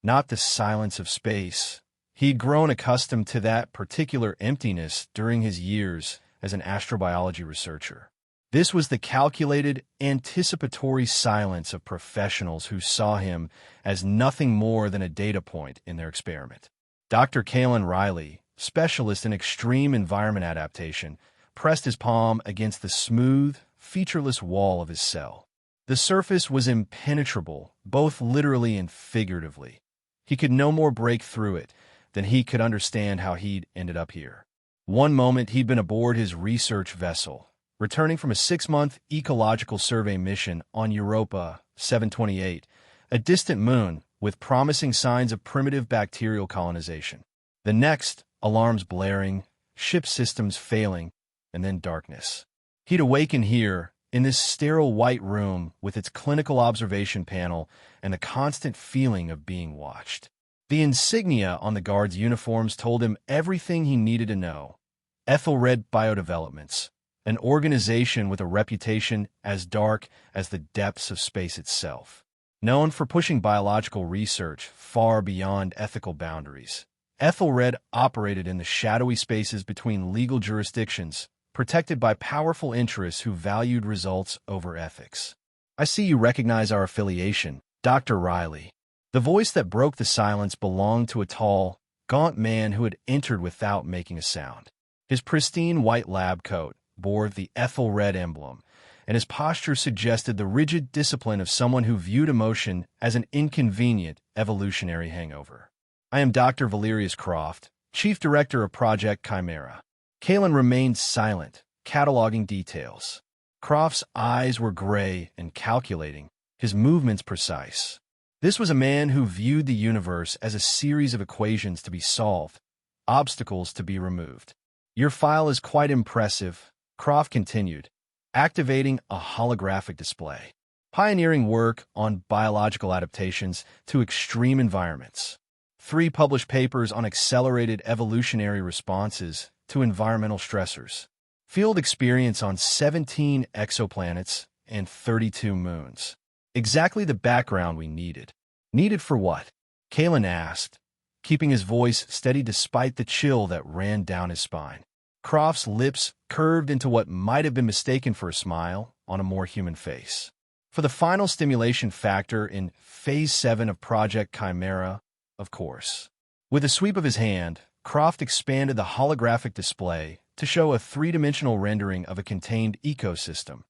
not the silence of space. He'd grown accustomed to that particular emptiness during his years as an astrobiology researcher. This was the calculated, anticipatory silence of professionals who saw him as nothing more than a data point in their experiment. Dr. Kalen Riley, specialist in extreme environment adaptation, pressed his palm against the smooth, featureless wall of his cell. The surface was impenetrable, both literally and figuratively. He could no more break through it than he could understand how he'd ended up here. One moment he'd been aboard his research vessel, returning from a 6-month ecological survey mission on Europa 728, a distant moon with promising signs of primitive bacterial colonization. The next, alarms blaring, ship systems failing, and then darkness. He'd awaken here, in this sterile white room with its clinical observation panel and the constant feeling of being watched. The insignia on the guards' uniforms told him everything he needed to know. Ethelred Biodevelopments, an organization with a reputation as dark as the depths of space itself. Known for pushing biological research far beyond ethical boundaries, Ethelred operated in the shadowy spaces between legal jurisdictions, protected by powerful interests who valued results over ethics. "I see you recognize our affiliation, Dr. Riley." The voice that broke the silence belonged to a tall, gaunt man who had entered without making a sound. His pristine white lab coat bore the Ethelred emblem, and his posture suggested the rigid discipline of someone who viewed emotion as an inconvenient evolutionary hangover. "I am Dr. Valerius Croft, Chief Director of Project Chimera." Kalen remained silent, cataloging details. Croft's eyes were gray and calculating, his movements precise. This was a man who viewed the universe as a series of equations to be solved, obstacles to be removed. "Your file is quite impressive," Croft continued, activating a holographic display. "Pioneering work on biological adaptations to extreme environments. 3 published papers on accelerated evolutionary responses to environmental stressors. Field experience on 17 exoplanets and 32 moons. Exactly the background we needed." "Needed for what?" Kalen asked, keeping his voice steady despite the chill that ran down his spine. Croft's lips curved into what might have been mistaken for a smile on a more human face. "For the final stimulation factor in Phase 7 of Project Chimera, of course." With a sweep of his hand, Croft expanded the holographic display to show a 3-dimensional rendering of a contained ecosystem,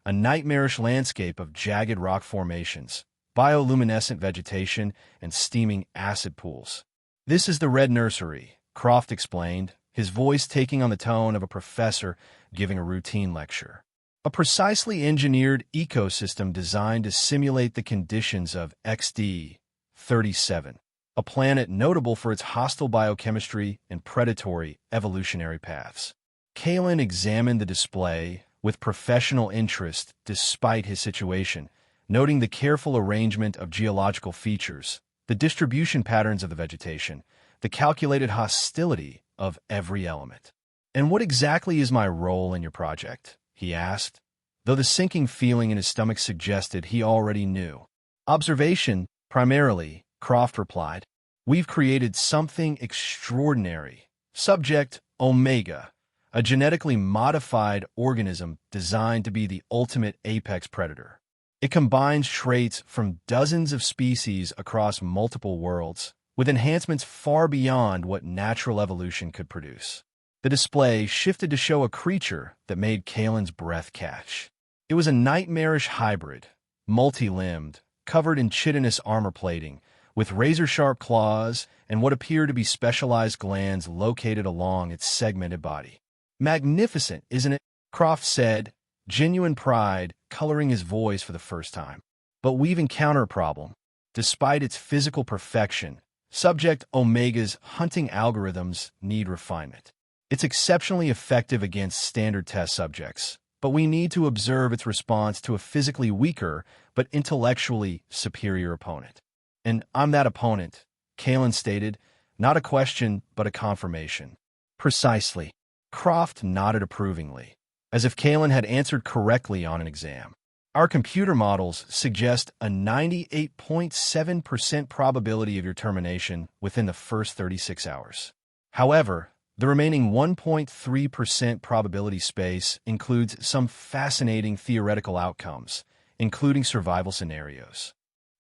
a nightmarish landscape of jagged rock formations, bioluminescent vegetation, and steaming acid pools. "This is the Red Nursery," Croft explained, his voice taking on the tone of a professor giving a routine lecture. "A precisely engineered ecosystem designed to simulate the conditions of XD-37, a planet notable for its hostile biochemistry and predatory evolutionary paths." Kalen examined the display with professional interest despite his situation, noting the careful arrangement of geological features, the distribution patterns of the vegetation, the calculated hostility of every element. "And what exactly is my role in your project?" he asked, though the sinking feeling in his stomach suggested he already knew. "Observation, primarily," Croft replied. "We've created something extraordinary. Subject Omega, a genetically modified organism designed to be the ultimate apex predator. It combines traits from dozens of species across multiple worlds, with enhancements far beyond what natural evolution could produce." The display shifted to show a creature that made Kalen's breath catch. It was a nightmarish hybrid, multi-limbed, covered in chitinous armor plating, with razor-sharp claws and what appeared to be specialized glands located along its segmented body. "Magnificent, isn't it?" Croft said, genuine pride coloring his voice for the first time. "But we've encountered a problem. Despite its physical perfection, Subject Omega's hunting algorithms need refinement. It's exceptionally effective against standard test subjects, but we need to observe its response to a physically weaker but intellectually superior opponent." "And I'm that opponent," Kalen stated, not a question but a confirmation. "Precisely." Croft nodded approvingly, as if Kalen had answered correctly on an exam. Our computer models suggest a 98.7% probability of your termination within the first 36 hours. However, the remaining 1.3% probability space includes some fascinating theoretical outcomes, including survival scenarios.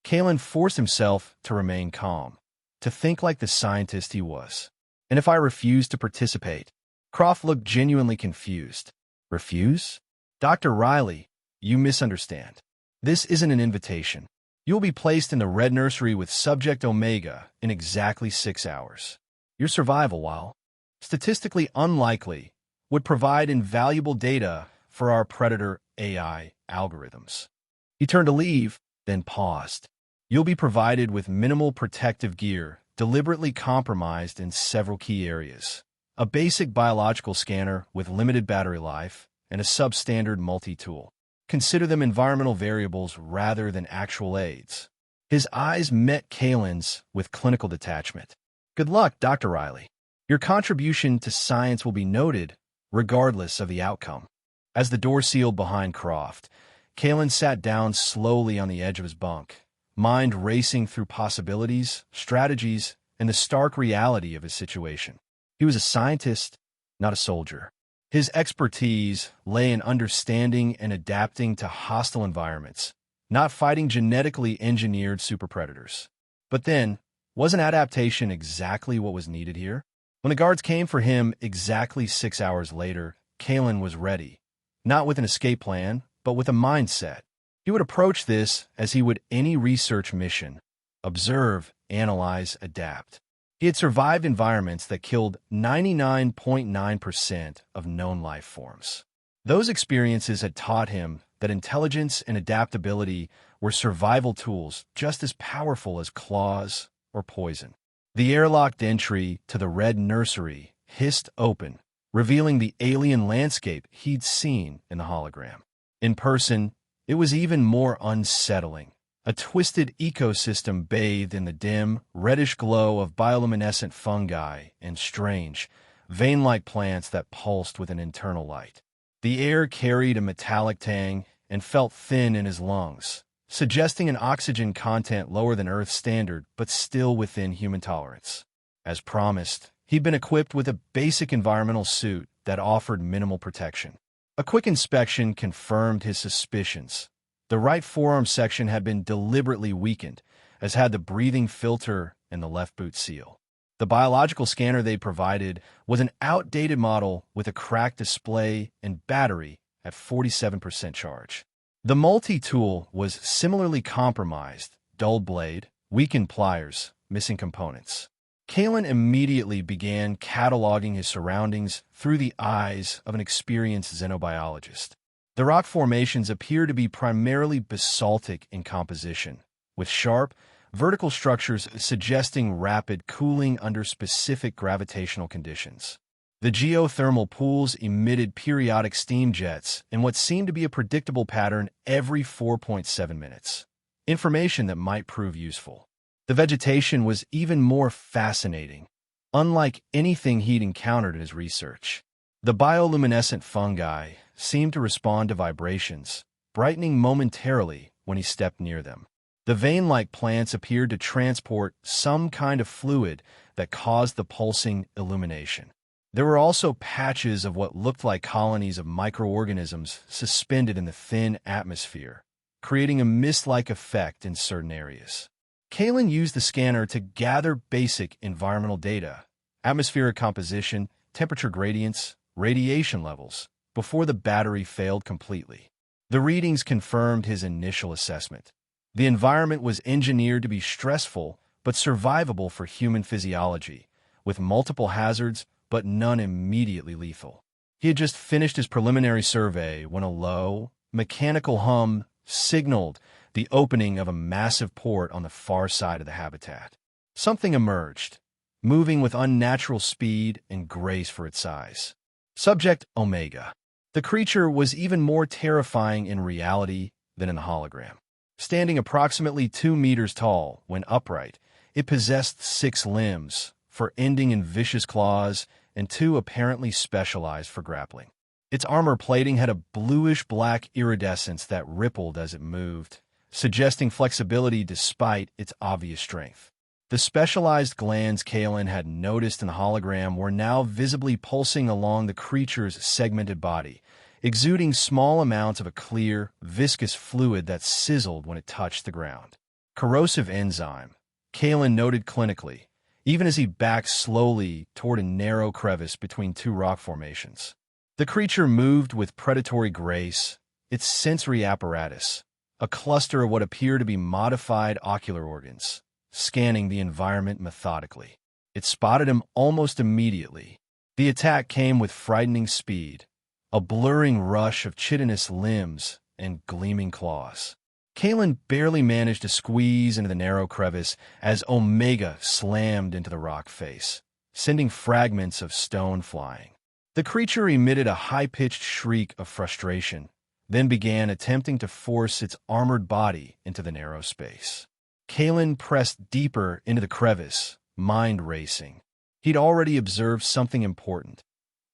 Kalen forced himself to remain calm, to think like the scientist he was. And if I refused to participate? Croft looked genuinely confused. Refuse? Dr. Riley, you misunderstand. This isn't an invitation. You'll be placed in the red nursery with Subject Omega in exactly 6 hours. Your survival, while statistically unlikely, would provide invaluable data for our predator AI algorithms. He turned to leave, then paused. You'll be provided with minimal protective gear, deliberately compromised in several key areas. A basic biological scanner with limited battery life, and a substandard multi-tool. Consider them environmental variables rather than actual aids. His eyes met Kalen's with clinical detachment. Good luck, Dr. Riley. Your contribution to science will be noted, regardless of the outcome. As the door sealed behind Croft, Kalen sat down slowly on the edge of his bunk, mind racing through possibilities, strategies, and the stark reality of his situation. He was a scientist, not a soldier. His expertise lay in understanding and adapting to hostile environments, not fighting genetically engineered superpredators. But then, wasn't adaptation exactly what was needed here? When the guards came for him exactly 6 hours later, Kalen was ready, not with an escape plan, but with a mindset. He would approach this as he would any research mission: observe, analyze, adapt. He had survived environments that killed 99.9% of known life forms. Those experiences had taught him that intelligence and adaptability were survival tools just as powerful as claws or poison. The airlocked entry to the red nursery hissed open, revealing the alien landscape he'd seen in the hologram. In person, it was even more unsettling. A twisted ecosystem bathed in the dim, reddish glow of bioluminescent fungi and strange, vein-like plants that pulsed with an internal light. The air carried a metallic tang and felt thin in his lungs, suggesting an oxygen content lower than Earth's standard but still within human tolerance. As promised, he'd been equipped with a basic environmental suit that offered minimal protection. A quick inspection confirmed his suspicions. The right forearm section had been deliberately weakened, as had the breathing filter and the left boot seal. The biological scanner they provided was an outdated model with a cracked display and battery at 47% charge. The multi-tool was similarly compromised: dulled blade, weakened pliers, missing components. Kalen immediately began cataloging his surroundings through the eyes of an experienced xenobiologist. The rock formations appear to be primarily basaltic in composition, with sharp, vertical structures suggesting rapid cooling under specific gravitational conditions. The geothermal pools emitted periodic steam jets in what seemed to be a predictable pattern every 4.7 minutes, information that might prove useful. The vegetation was even more fascinating, unlike anything he'd encountered in his research. The bioluminescent fungi seemed to respond to vibrations, brightening momentarily when he stepped near them. The vein-like plants appeared to transport some kind of fluid that caused the pulsing illumination. There were also patches of what looked like colonies of microorganisms suspended in the thin atmosphere, creating a mist-like effect in certain areas. Kalen used the scanner to gather basic environmental data: atmospheric composition, temperature gradients, radiation levels, before the battery failed completely. The readings confirmed his initial assessment. The environment was engineered to be stressful but survivable for human physiology, with multiple hazards but none immediately lethal. He had just finished his preliminary survey when a low, mechanical hum signaled the opening of a massive port on the far side of the habitat. Something emerged, moving with unnatural speed and grace for its size. Subject Omega. The creature was even more terrifying in reality than in the hologram. Standing approximately 2 meters tall when upright, it possessed 6 limbs, for ending in vicious claws, and 2 apparently specialized for grappling. Its armor plating had a bluish-black iridescence that rippled as it moved, suggesting flexibility despite its obvious strength. The specialized glands Kalen had noticed in the hologram were now visibly pulsing along the creature's segmented body, exuding small amounts of a clear, viscous fluid that sizzled when it touched the ground. Corrosive enzyme, Kalen noted clinically, even as he backed slowly toward a narrow crevice between two rock formations. The creature moved with predatory grace, its sensory apparatus, a cluster of what appeared to be modified ocular organs, scanning the environment methodically. It spotted him almost immediately. The attack came with frightening speed, a blurring rush of chitinous limbs and gleaming claws. Kalen barely managed to squeeze into the narrow crevice as Omega slammed into the rock face, sending fragments of stone flying. The creature emitted a high-pitched shriek of frustration, then began attempting to force its armored body into the narrow space. Kalen pressed deeper into the crevice, mind racing. He'd already observed something important.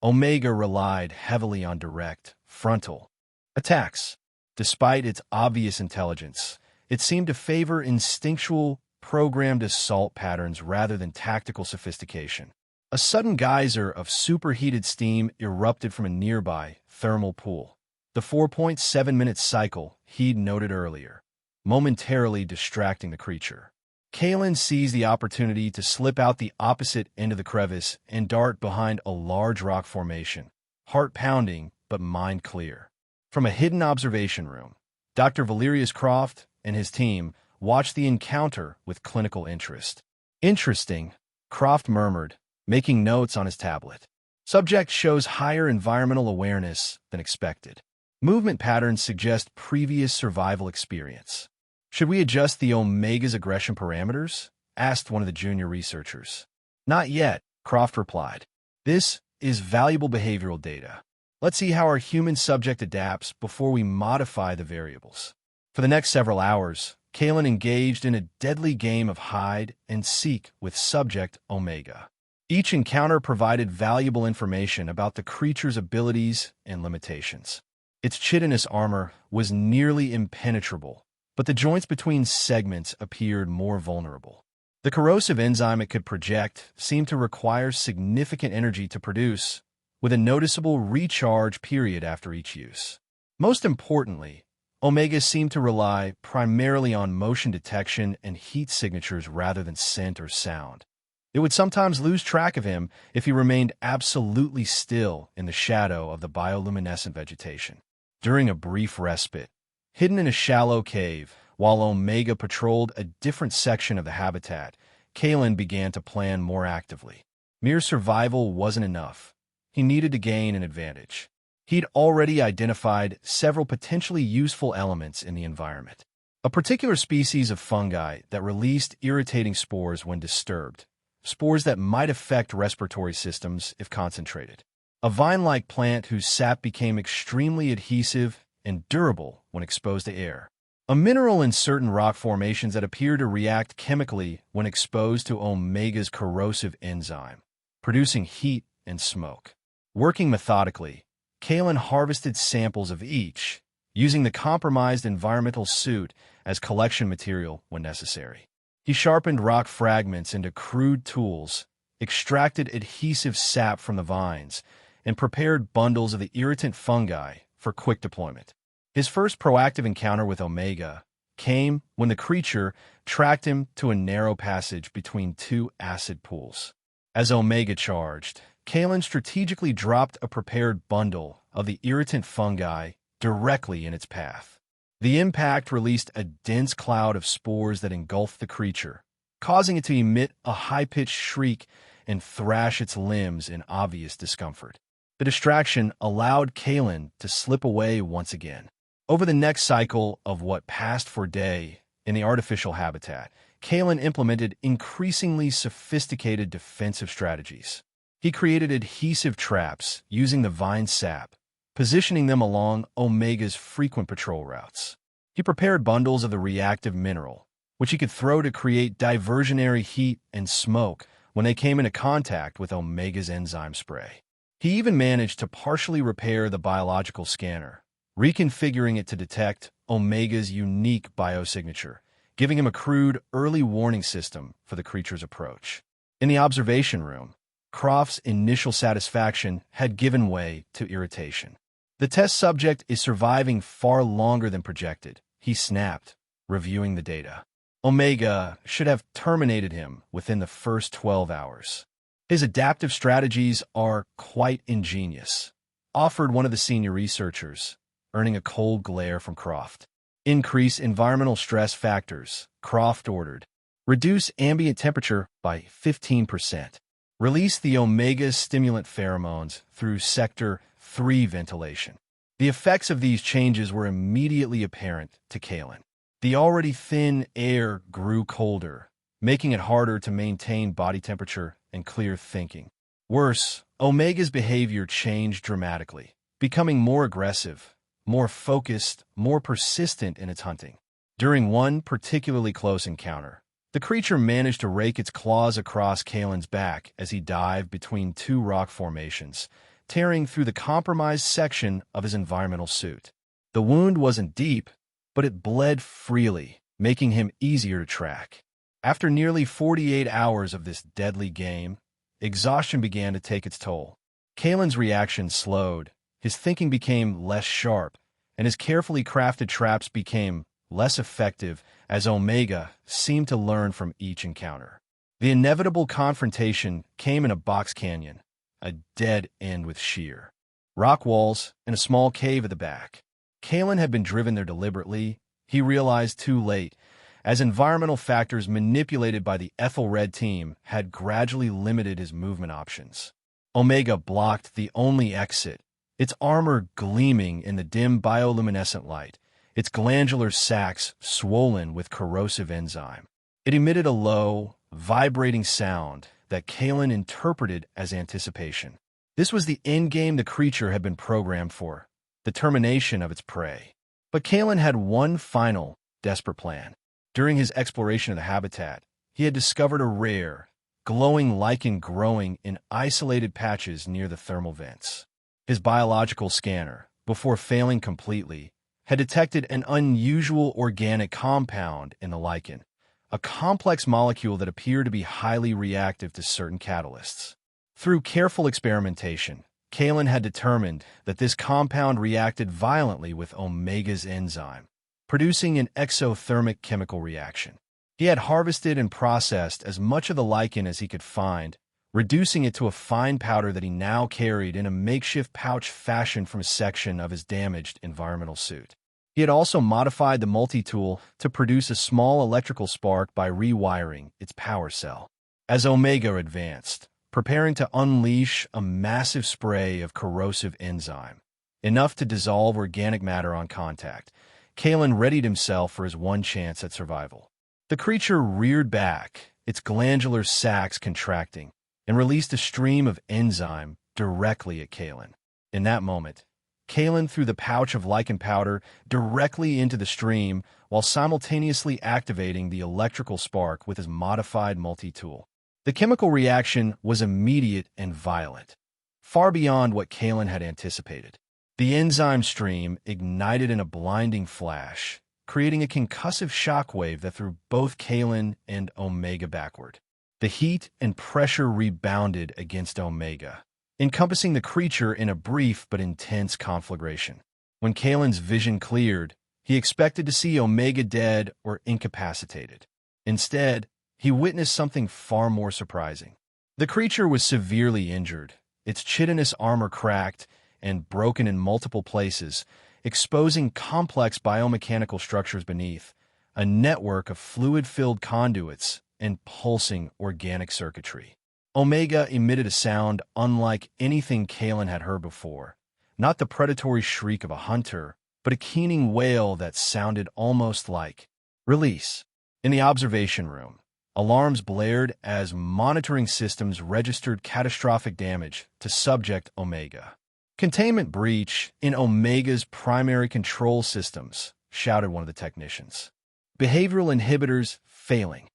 Omega relied heavily on direct, frontal attacks. Despite its obvious intelligence, it seemed to favor instinctual, programmed assault patterns rather than tactical sophistication. A sudden geyser of superheated steam erupted from a nearby thermal pool. The 4.7-minute cycle he'd noted earlier, momentarily distracting the creature. Kalen seized the opportunity to slip out the opposite end of the crevice and dart behind a large rock formation, heart pounding but mind clear. From a hidden observation room, Dr. Valerius Croft and his team watched the encounter with clinical interest. Interesting, Croft murmured, making notes on his tablet. Subject shows higher environmental awareness than expected. Movement patterns suggest previous survival experience. Should we adjust the Omega's aggression parameters? Asked one of the junior researchers. Not yet, Croft replied. This is valuable behavioral data. Let's see how our human subject adapts before we modify the variables. For the next several hours, Kalen engaged in a deadly game of hide and seek with subject Omega. Each encounter provided valuable information about the creature's abilities and limitations. Its chitinous armor was nearly impenetrable, but the joints between segments appeared more vulnerable. The corrosive enzyme it could project seemed to require significant energy to produce, with a noticeable recharge period after each use. Most importantly, Omega seemed to rely primarily on motion detection and heat signatures rather than scent or sound. It would sometimes lose track of him if he remained absolutely still in the shadow of the bioluminescent vegetation. During a brief respite, hidden in a shallow cave, while Omega patrolled a different section of the habitat, Kalen began to plan more actively. Mere survival wasn't enough. He needed to gain an advantage. He'd already identified several potentially useful elements in the environment. A particular species of fungi that released irritating spores when disturbed, spores that might affect respiratory systems if concentrated. A vine-like plant whose sap became extremely adhesive and durable when exposed to air. A mineral in certain rock formations that appear to react chemically when exposed to Omega's corrosive enzyme, producing heat and smoke. Working methodically, Kalen harvested samples of each, using the compromised environmental suit as collection material when necessary. He sharpened rock fragments into crude tools, extracted adhesive sap from the vines, and prepared bundles of the irritant fungi for quick deployment. His first proactive encounter with Omega came when the creature tracked him to a narrow passage between two acid pools. As Omega charged, Kalen strategically dropped a prepared bundle of the irritant fungi directly in its path. The impact released a dense cloud of spores that engulfed the creature, causing it to emit a high-pitched shriek and thrash its limbs in obvious discomfort. The distraction allowed Kalen to slip away once again. Over the next cycle of what passed for a day in the artificial habitat, Kalen implemented increasingly sophisticated defensive strategies. He created adhesive traps using the vine sap, positioning them along Omega's frequent patrol routes. He prepared bundles of the reactive mineral, which he could throw to create diversionary heat and smoke when they came into contact with Omega's enzyme spray. He even managed to partially repair the biological scanner, reconfiguring it to detect Omega's unique biosignature, giving him a crude early warning system for the creature's approach. In the observation room, Croft's initial satisfaction had given way to irritation. The test subject is surviving far longer than projected, he snapped, reviewing the data. Omega should have terminated him within the first 12 hours. His adaptive strategies are quite ingenious, offered one of the senior researchers, earning a cold glare from Croft. Increase environmental stress factors, Croft ordered. Reduce ambient temperature by 15%. Release the Omega stimulant pheromones through Sector 3 ventilation. The effects of these changes were immediately apparent to Kalen. The already thin air grew colder, making it harder to maintain body temperature and clear thinking. Worse, Omega's behavior changed dramatically, becoming more aggressive, more focused, more persistent in its hunting. During one particularly close encounter, the creature managed to rake its claws across Kalen's back as he dived between two rock formations, tearing through the compromised section of his environmental suit. The wound wasn't deep, but it bled freely, making him easier to track. After nearly 48 hours of this deadly game, exhaustion began to take its toll. Kalen's reaction slowed, his thinking became less sharp, and his carefully crafted traps became less effective as Omega seemed to learn from each encounter. The inevitable confrontation came in a box canyon, a dead end with sheer rock walls and a small cave at the back. Kalen had been driven there deliberately, he realized too late, as environmental factors manipulated by the Ethelred team had gradually limited his movement options. Omega blocked the only exit, its armor gleaming in the dim bioluminescent light, its glandular sacs swollen with corrosive enzyme. It emitted a low, vibrating sound that Kalen interpreted as anticipation. This was the endgame the creature had been programmed for, the termination of its prey. But Kalen had one final, desperate plan. During his exploration of the habitat, he had discovered a rare, glowing lichen growing in isolated patches near the thermal vents. His biological scanner, before failing completely, had detected an unusual organic compound in the lichen, a complex molecule that appeared to be highly reactive to certain catalysts. Through careful experimentation, Kalen had determined that this compound reacted violently with Omega's enzyme, producing an exothermic chemical reaction. He had harvested and processed as much of the lichen as he could find, reducing it to a fine powder that he now carried in a makeshift pouch fashioned from a section of his damaged environmental suit. He had also modified the multi-tool to produce a small electrical spark by rewiring its power cell. As Omega advanced, preparing to unleash a massive spray of corrosive enzyme, enough to dissolve organic matter on contact, Kalen readied himself for his one chance at survival. The creature reared back, its glandular sacs contracting, and released a stream of enzyme directly at Kalen. In that moment, Kalen threw the pouch of lichen powder directly into the stream while simultaneously activating the electrical spark with his modified multi-tool. The chemical reaction was immediate and violent, far beyond what Kalen had anticipated. The enzyme stream ignited in a blinding flash, creating a concussive shockwave that threw both Kalen and Omega backward. The heat and pressure rebounded against Omega, encompassing the creature in a brief but intense conflagration. When Kalen's vision cleared, he expected to see Omega dead or incapacitated. Instead, he witnessed something far more surprising. The creature was severely injured, its chitinous armor cracked and broken in multiple places, exposing complex biomechanical structures beneath, a network of fluid-filled conduits and pulsing organic circuitry. Omega emitted a sound unlike anything Kalen had heard before, not the predatory shriek of a hunter, but a keening wail that sounded almost like release. In the observation room, alarms blared as monitoring systems registered catastrophic damage to subject Omega. "Containment breach in Omega's primary control systems," shouted one of the technicians. "Behavioral inhibitors failing."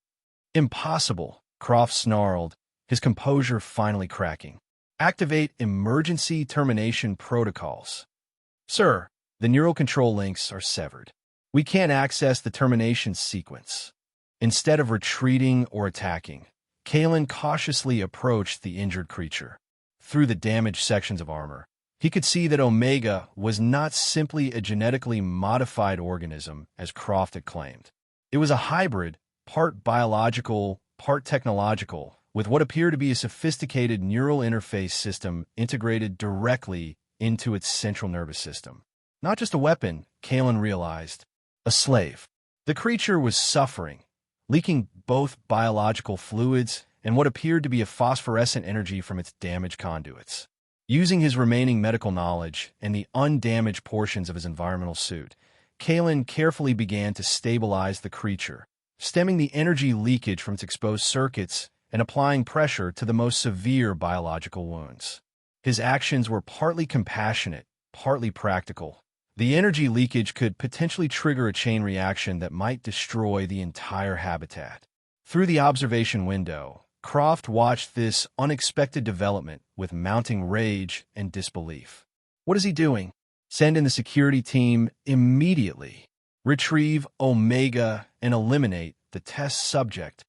"Impossible," Croft snarled, his composure finally cracking. Activate emergency termination protocols. Sir, the neural control links are severed. We can't access the termination sequence. Instead of retreating or attacking, Kalen cautiously approached the injured creature. Through the damaged sections of armor, he could see that Omega was not simply a genetically modified organism, as Croft had claimed. It was a hybrid, part biological, part technological, with what appeared to be a sophisticated neural interface system integrated directly into its central nervous system. Not just a weapon, Kalen realized. A slave. The creature was suffering, leaking both biological fluids and what appeared to be a phosphorescent energy from its damaged conduits. Using his remaining medical knowledge and the undamaged portions of his environmental suit, Kalen carefully began to stabilize the creature, stemming the energy leakage from its exposed circuits and applying pressure to the most severe biological wounds. His actions were partly compassionate, partly practical. The energy leakage could potentially trigger a chain reaction that might destroy the entire habitat. Through the observation window, Croft watched this unexpected development with mounting rage and disbelief. What is he doing? Send in the security team immediately. Retrieve Omega and eliminate the test subject.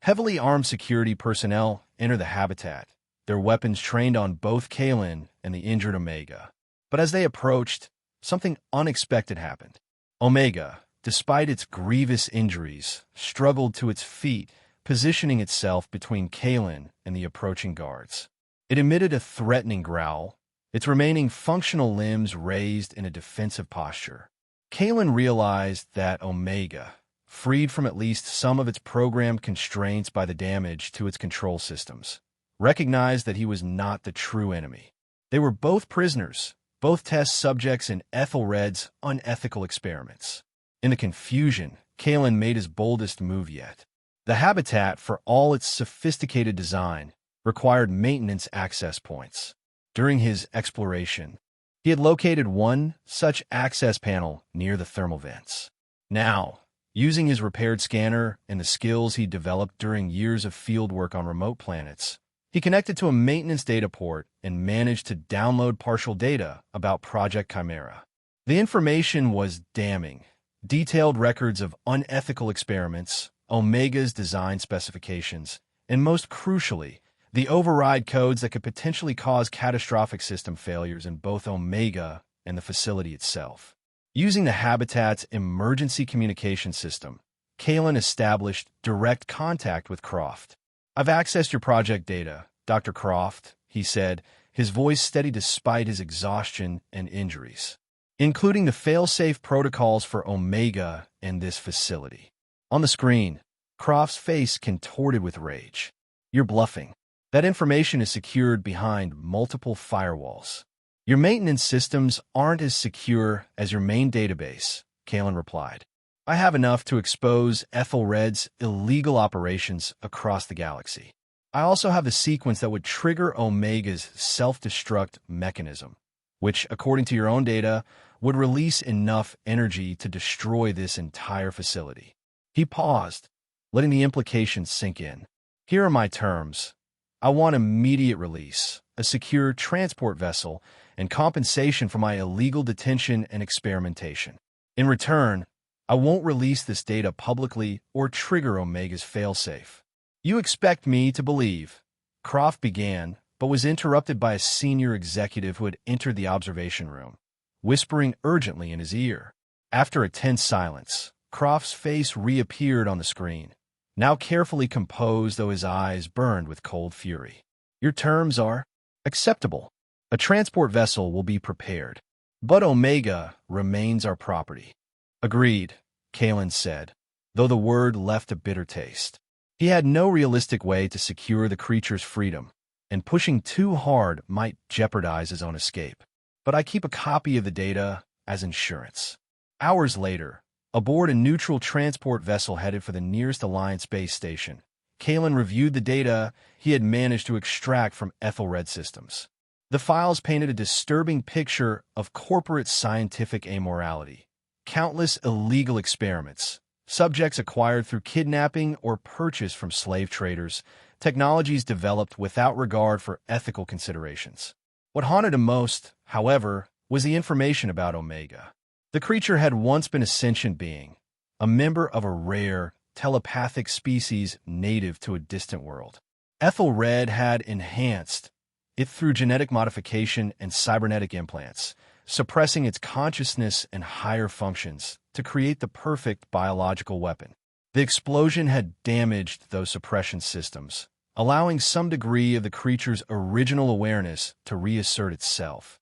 Heavily armed security personnel enter the habitat, their weapons trained on both Kalen and the injured Omega. But as they approached, something unexpected happened. Omega, despite its grievous injuries, struggled to its feet, positioning itself between Kalen and the approaching guards. It emitted a threatening growl, its remaining functional limbs raised in a defensive posture. Kalen realized that Omega, freed from at least some of its programmed constraints by the damage to its control systems, recognized that he was not the true enemy. They were both prisoners, both test subjects in Ethelred's unethical experiments. In the confusion, Kalen made his boldest move yet. The habitat, for all its sophisticated design, required maintenance access points. During his exploration, he had located one such access panel near the thermal vents. Now, using his repaired scanner and the skills he developed during years of fieldwork on remote planets, he connected to a maintenance data port and managed to download partial data about Project Chimera. The information was damning. Detailed records of unethical experiments, Omega's design specifications, and most crucially, the override codes that could potentially cause catastrophic system failures in both Omega and the facility itself. Using the habitat's emergency communication system, Kalen established direct contact with Croft. "I've accessed your project data, Dr. Croft," he said, his voice steady despite his exhaustion and injuries, "including the fail-safe protocols for Omega and this facility." On the screen, Croft's face contorted with rage. "You're bluffing. That information is secured behind multiple firewalls. Your maintenance systems aren't as secure as your main database," Kalen replied. "I have enough to expose Ethelred's illegal operations across the galaxy. I also have the sequence that would trigger Omega's self-destruct mechanism, which, according to your own data, would release enough energy to destroy this entire facility." He paused, letting the implications sink in. "Here are my terms. I want immediate release, a secure transport vessel, and compensation for my illegal detention and experimentation. In return, I won't release this data publicly or trigger Omega's failsafe." "You expect me to believe," Croft began, but was interrupted by a senior executive who had entered the observation room, whispering urgently in his ear. After a tense silence, Croft's face reappeared on the screen, now carefully composed though his eyes burned with cold fury. "Your terms are acceptable. A transport vessel will be prepared, but Omega remains our property." "Agreed," Kalen said, though the word left a bitter taste. He had no realistic way to secure the creature's freedom, and pushing too hard might jeopardize his own escape. "But I keep a copy of the data as insurance." Hours later, aboard a neutral transport vessel headed for the nearest Alliance base station, Kalen reviewed the data he had managed to extract from Ethelred systems. The files painted a disturbing picture of corporate scientific amorality. Countless illegal experiments, subjects acquired through kidnapping or purchased from slave traders, technologies developed without regard for ethical considerations. What haunted him most, however, was the information about Omega. The creature had once been a sentient being, a member of a rare, telepathic species native to a distant world. Ethelred had enhanced it through genetic modification and cybernetic implants, suppressing its consciousness and higher functions to create the perfect biological weapon. The explosion had damaged those suppression systems, allowing some degree of the creature's original awareness to reassert itself,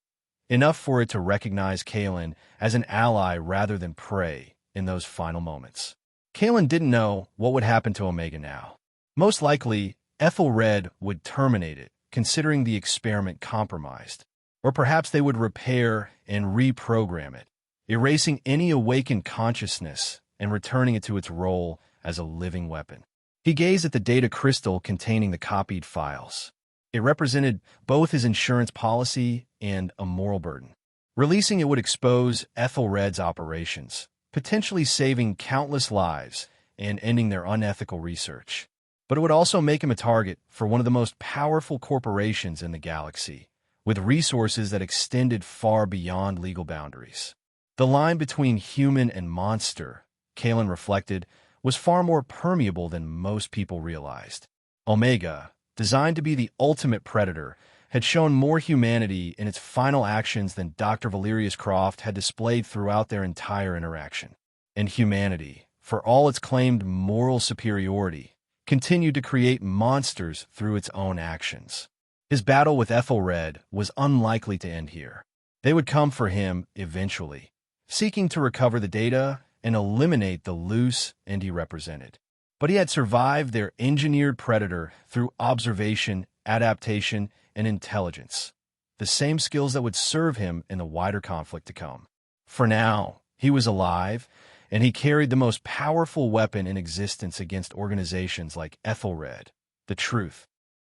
enough for it to recognize Kalen as an ally rather than prey in those final moments. Kalen didn't know what would happen to Omega now. Most likely, Ethelred would terminate it, considering the experiment compromised. Or perhaps they would repair and reprogram it, erasing any awakened consciousness and returning it to its role as a living weapon. He gazed at the data crystal containing the copied files. It represented both his insurance policy and a moral burden. Releasing it would expose Ethelred's operations, potentially saving countless lives and ending their unethical research. But it would also make him a target for one of the most powerful corporations in the galaxy, with resources that extended far beyond legal boundaries. The line between human and monster, Kalen reflected, was far more permeable than most people realized. Omega, designed to be the ultimate predator, had shown more humanity in its final actions than Dr. Valerius Croft had displayed throughout their entire interaction. And humanity, for all its claimed moral superiority, continued to create monsters through its own actions. His battle with Ethelred was unlikely to end here. They would come for him eventually, seeking to recover the data and eliminate the loose end he represented. But he had survived their engineered predator through observation, adaptation, and intelligence, the same skills that would serve him in the wider conflict to come. For now, he was alive, and he carried the most powerful weapon in existence against organizations like Ethelred, the truth.